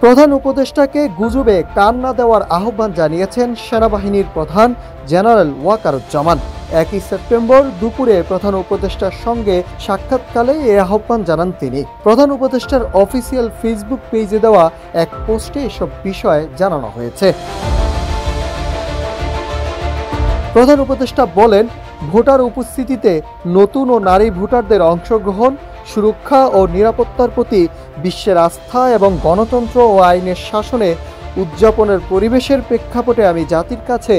প্রধান উপদেষ্টাকে গুজবে কান না দেওয়ার আহ্বান জানিয়েছেন সেনাবাহিনীর প্রধান জেনারেল ওয়াকারুজ্জামান। 1 সেপ্টেম্বর দুপুরে প্রধান উপদেষ্টার সঙ্গে সাক্ষাৎকালে এই আহ্বান জানান তিনি। প্রধান উপদেষ্টার অফিসিয়াল ফেসবুক পেজে দেওয়া এক পোস্টে এসব বিষয় জানানো হয়েছে। প্রধান উপদেষ্টা বলেন, ভোটার উপস্থিতিতে নতুন ও নারী ভোটারদের অংশগ্রহণ, সুরক্ষা ও নিরাপত্তার প্রতি বিশ্বের আস্থা এবং গণতন্ত্র ও আইনের শাসনে উদযাপনের পরিবেশের প্রেক্ষাপটে আমি জাতির কাছে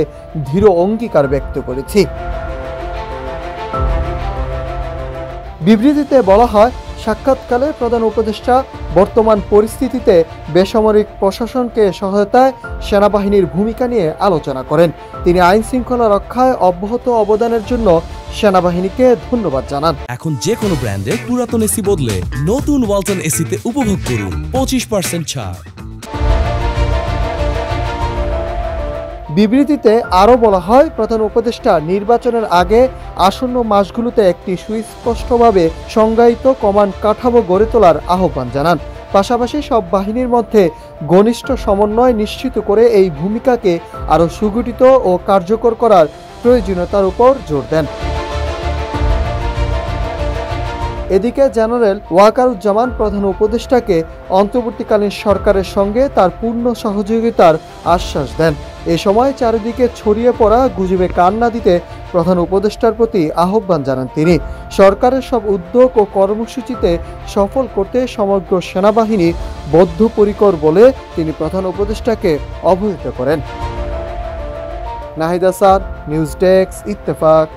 দৃঢ় অঙ্গীকার ব্যক্ত করেছি। বিবৃতিতে বলা হয়, সাক্ষাৎকালে প্রধান উপদেষ্টা বর্তমান পরিস্থিতিতে বেসামরিক প্রশাসনকে সহায়তায় সেনাবাহিনীর ভূমিকা নিয়ে আলোচনা করেন। তিনি আইন শৃঙ্খলা রক্ষায় অব্যাহত অবদানের জন্য সেনাবাহিনীকে ধন্যবাদ জানান। এখন যে কোনো ব্র্যান্ডের পুরাতন এসি বদলে নতুন ওয়ালটন এসিতে উপভোগ করুন 25% ছাড়। বিবৃতিতে আরও বলা হয়, প্রধান উপদেষ্টা নির্বাচনের আগে আসন্ন মাসগুলোতে একটি সুস্পষ্টভাবে সংজ্ঞায়িত কমান্ড কাঠামো গড়ে তোলার আহ্বান জানান। পাশাপাশি সব বাহিনীর মধ্যে ঘনিষ্ঠ সমন্বয় নিশ্চিত করে এই ভূমিকাকে আরও সুগঠিত ও কার্যকর করার প্রয়োজনীয়তার উপর জোর দেন। এদিকে জেনারেল ওয়াকারুজ্জামান প্রধান উপদেষ্টাকে অন্তর্বর্তীকালীন সরকারের সঙ্গে তার পূর্ণ সহযোগিতার আশ্বাস দেন। এ সময় চারিদিকে ছড়িয়ে পড়া গুজবে কান না দিতে প্রধান উপদেষ্টার প্রতি আহ্বান জানান তিনি। সরকারের সব উদ্যোগ ও কর্মসূচিতে সফল করতে সমগ্র সেনাবাহিনী বদ্ধপরিকর বলে তিনি প্রধান উপদেষ্টাকে অবহিত করেন। Nahid Asad, news desk, Ittefaq.